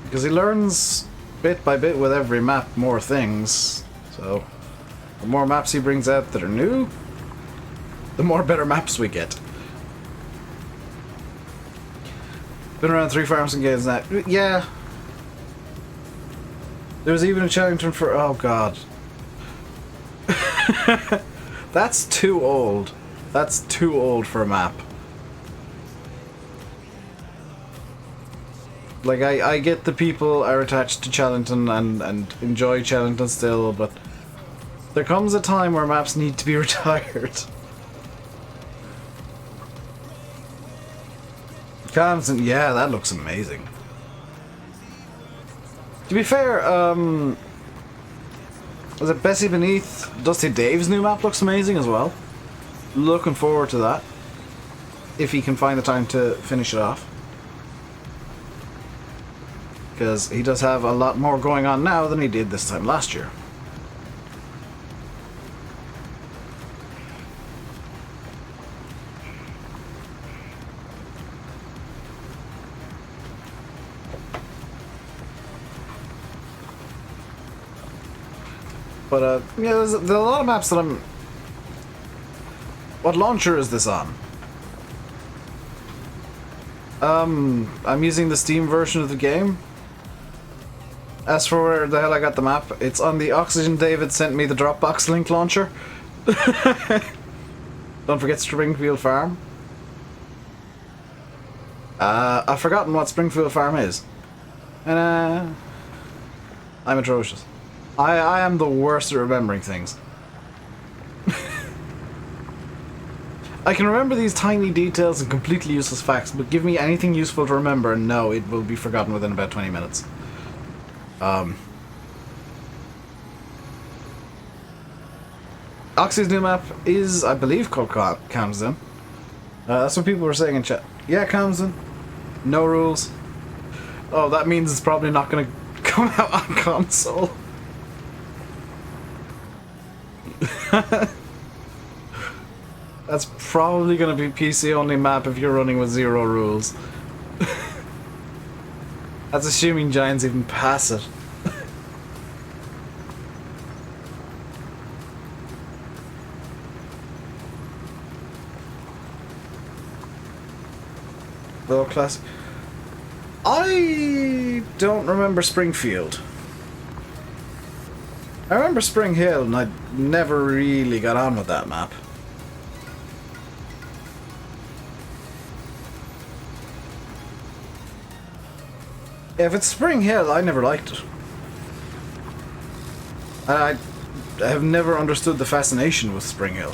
Because he learns bit by bit with every map more things, so the more maps he brings out that are new, the more better maps we get. Been around 3 farms and games now. Yeah. There's even a Challengton for... Oh, God. That's too old. That's too old for a map. Like, I get the people are attached to Challengton and enjoy Challengton still, but there comes a time where maps need to be retired. Camden, yeah, that looks amazing. To be fair, was it Bessie Beneath? Dusty Dave's new map looks amazing as well. Looking forward to that. If he can find the time to finish it off. Because he does have a lot more going on now than he did this time last year. But, yeah, there's a lot of maps that I'm... What launcher is this on? I'm using the Steam version of the game. As for where the hell I got the map, it's on the Oxygen David sent me the Dropbox link launcher. Don't forget Springfield Farm. I've forgotten what Springfield Farm is. And, I'm atrocious. I am the worst at remembering things. I can remember these tiny details and completely useless facts, but give me anything useful to remember and no, it will be forgotten within about 20 minutes. Oxy's new map is, I believe, called Camden. That's what people were saying in chat. Yeah, Camden. No rules. Oh, that means it's probably not going to come out on console. That's probably going to be PC only map if you're running with 0 rules. That's assuming Giants even pass it. Little classic. I don't remember Springfield. I remember Spring Hill, and I never really got on with that map. If it's Spring Hill, I never liked it. I have never understood the fascination with Spring Hill.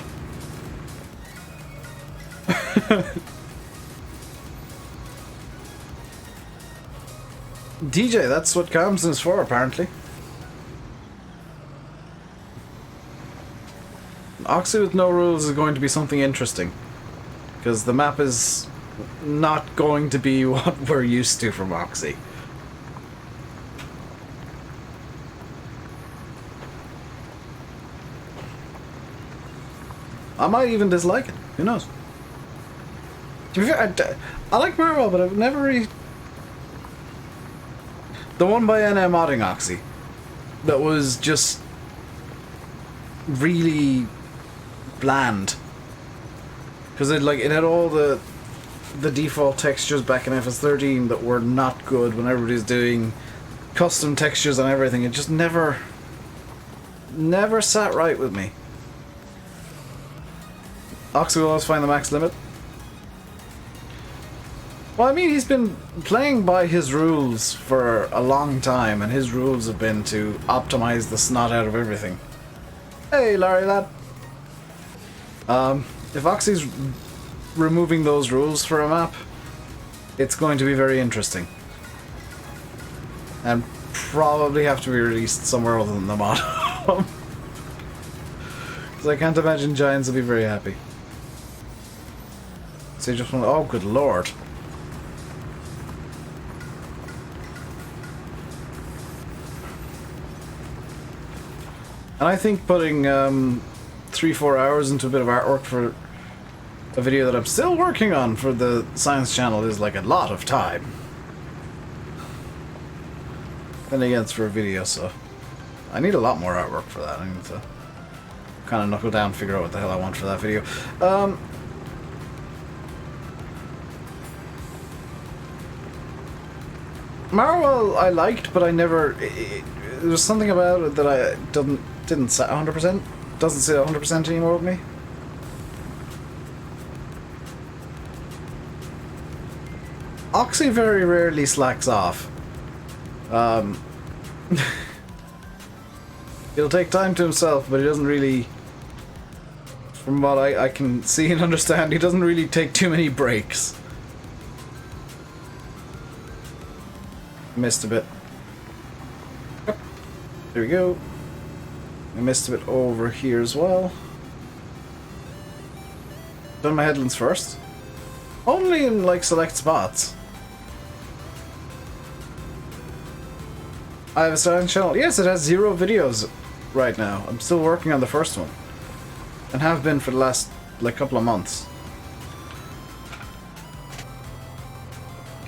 DJ, that's what Camden is for, apparently. Oxy with no rules is going to be something interesting. Because the map is not going to be what we're used to from Oxy. I might even dislike it. Who knows? To be fair, I like Marvel, but I've never really... The one by NM modding Oxy that was just really bland, because it had all the default textures back in FS13 that were not good when everybody's doing custom textures and everything. It just never sat right with me. Oxy will always find the max limit. Well, I mean, he's been playing by his rules for a long time, and his rules have been to optimize the snot out of everything. Hey, Larry lad. If Oxy's removing those rules for a map, it's going to be very interesting. And probably have to be released somewhere other than the mod. Because I can't imagine Giants will be very happy. So you just want... Oh, good lord. And I think putting 3-4 hours into a bit of artwork for a video that I'm still working on for the Science Channel is like a lot of time. Then again, it's for a video, so I need a lot more artwork for that. I need to kind of knuckle down and figure out what the hell I want for that video. Marvel I liked, but I never... There was something about it that I didn't sit 100%. Doesn't sit 100% anymore with me. Oxy very rarely slacks off. He'll take time to himself, but he doesn't really... From what I can see and understand, he doesn't really take too many breaks. Missed a bit. Yep. There we go. I missed a bit over here as well. Done my headlands first. Only in like select spots. I have a Science channel. Yes, it has 0 videos right now. I'm still working on the first one. And have been for the last like couple of months.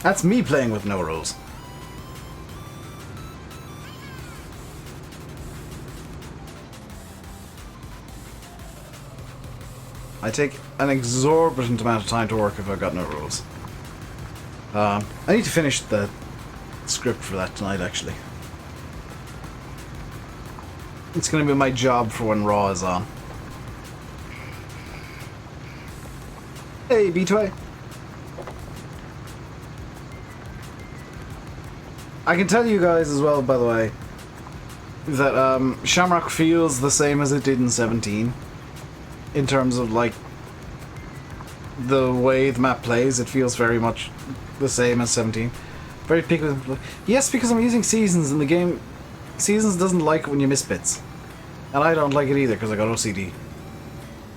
That's me playing with no rules. I take an exorbitant amount of time to work if I've got no rules. I need to finish the script for that tonight, actually. It's going to be my job for when Raw is on. Hey, B2A. I can tell you guys as well, by the way, that Shamrock feels the same as it did in 17. In terms of, like, the way the map plays, it feels very much the same as 17. Very picky. Yes, because I'm using Seasons, and the game... Seasons doesn't like it when you miss bits. And I don't like it either, because I got OCD.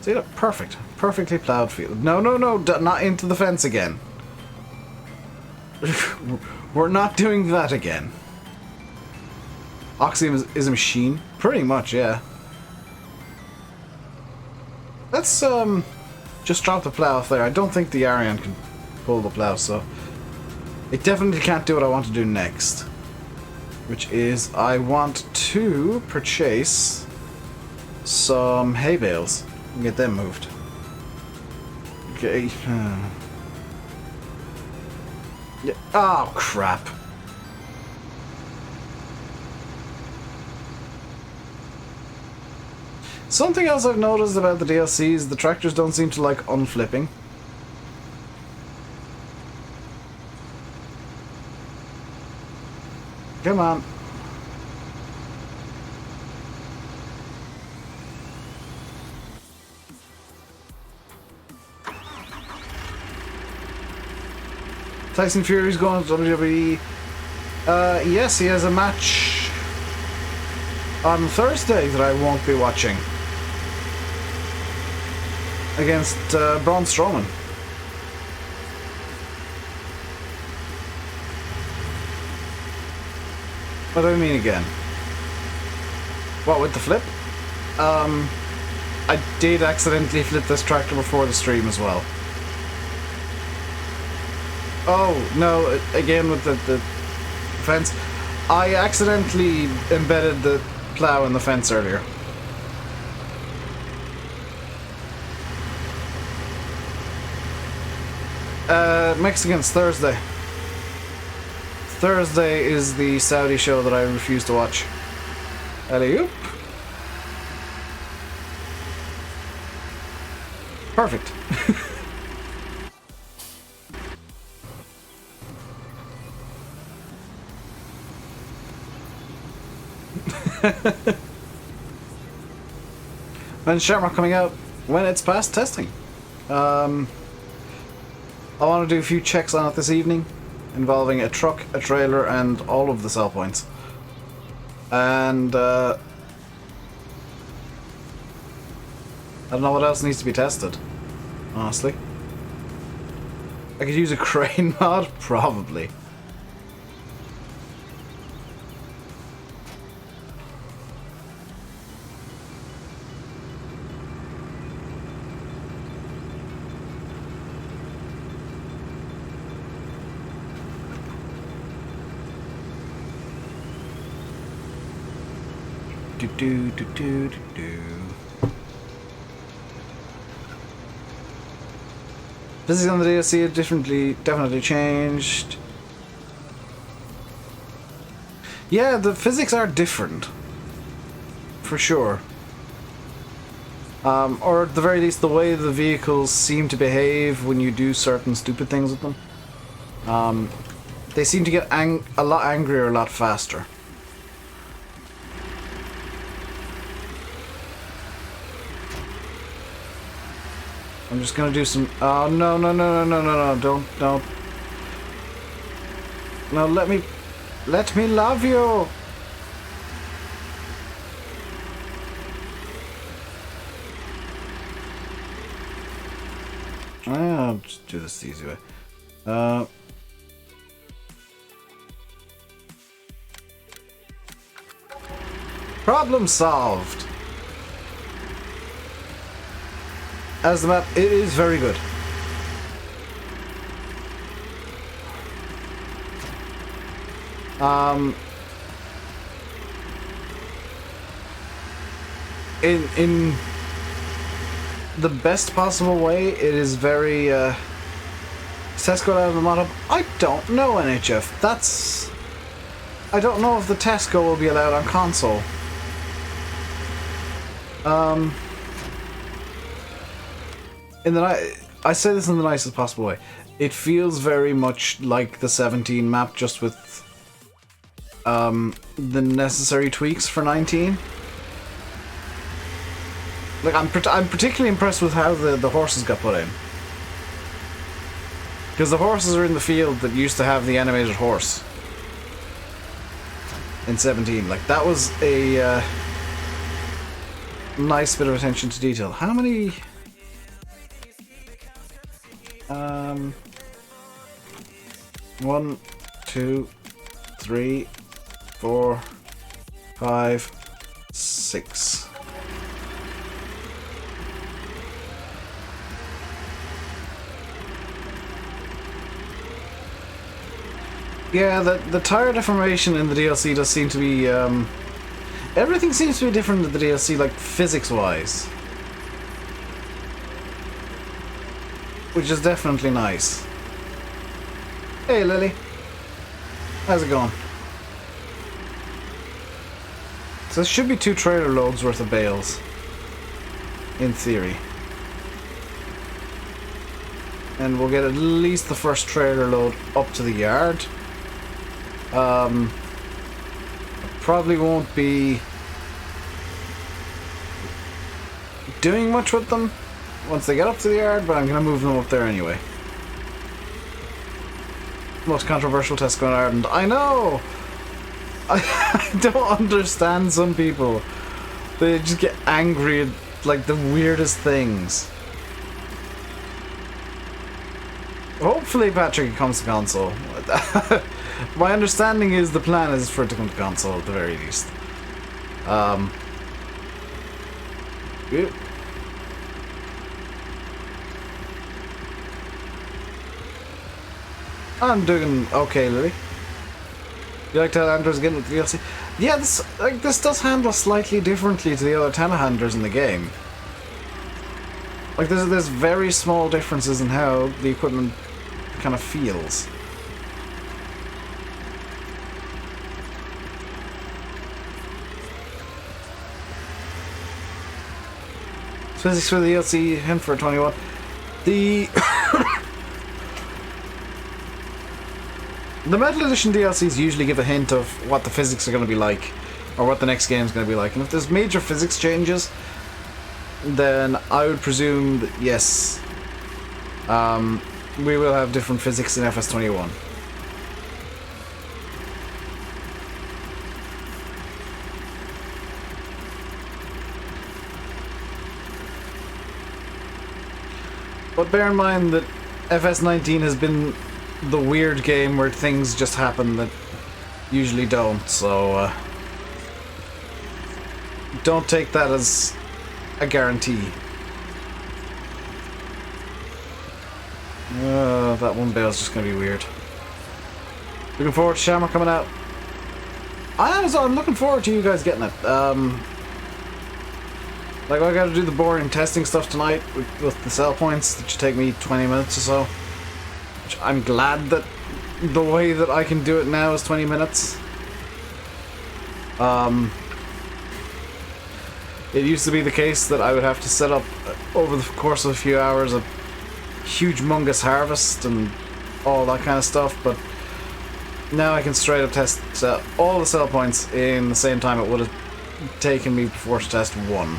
See, look, perfect. Perfectly plowed field. No, no, no, not into the fence again. We're not doing that again. Oxy is a machine? Pretty much, yeah. Let's just drop the plow off there. I don't think the Arian can pull the plow, so it definitely can't do what I want to do next, which is I want to purchase some hay bales and get them moved. Okay. Yeah. Oh crap. Something else I've noticed about the DLCs, the tractors don't seem to like unflipping. Come on. Tyson Fury's going to WWE. Yes, he has a match on Thursday that I won't be watching against Braun Strowman. What do I mean again? What, with the flip? I did accidentally flip this tractor before the stream as well. Oh, no, again with the fence. I accidentally embedded the plough in the fence earlier. Mexicans, Thursday. Thursday is the Saudi show that I refuse to watch. Alley-oop. Perfect. When's Shamrock coming out? When it's past testing. I want to do a few checks on it this evening, involving a truck, a trailer, and all of the sell points. And I don't know what else needs to be tested, honestly. I could use a crane mod? Probably. Physics on the DLC have definitely changed. Yeah, the physics are different. For sure. Or at the very least, the way the vehicles seem to behave when you do certain stupid things with them. They seem to get a lot angrier a lot faster. I'm just gonna do some. Oh no! Don't. No, let me love you. I'll just do this the easy way. Problem solved. As the map, it is very good. In the best possible way, it is very test go out of the mod hub. I don't know, NHF. I don't know if the Tesco will be allowed on console. I say this in the nicest possible way. It feels very much like the 17 map, just with the necessary tweaks for 19. Like I'm particularly impressed with how the horses got put in, because the horses are in the field that used to have the animated horse in 17. Like that was a nice bit of attention to detail. How many? 1, 2, 3, 4, 5, 6. Yeah, the tire deformation in the DLC does seem to be everything seems to be different in the DLC, like physics-wise, which is definitely nice. Hey Lily, how's it going? So this should be 2 trailer loads worth of bales, in theory. And we'll get at least the first trailer load up to the yard. probably won't be doing much with them once they get up to the yard, but I'm going to move them up there anyway. Most controversial Tesco in Ireland. I know! I don't understand some people. They just get angry at like the weirdest things. Hopefully Patrick comes to console. My understanding is the plan is for it to come to console at the very least. Yeah. I'm doing okay, Lily. You like telehandlers again with the DLC? Yeah, this does handle slightly differently to the other telehandlers in the game. Like there's very small differences in how the equipment kind of feels. Physics for the DLC, hint for 21. The The Metal Edition DLCs usually give a hint of what the physics are going to be like, or what the next game is going to be like. And if there's major physics changes, then I would presume that yes, we will have different physics in FS21. But bear in mind that FS19 has been the weird game where things just happen that usually don't, so don't take that as a guarantee. That one bale's just gonna be weird. Looking forward to Shamrock coming out. I'm looking forward to you guys getting it. Like, I gotta do the boring testing stuff tonight with the sell points, that should take me 20 minutes or so. Which I'm glad that the way that I can do it now is 20 minutes. It used to be the case that I would have to set up, over the course of a few hours, a huge mungus harvest and all that kind of stuff, but now I can straight up test all the sell points in the same time it would have taken me before to test one.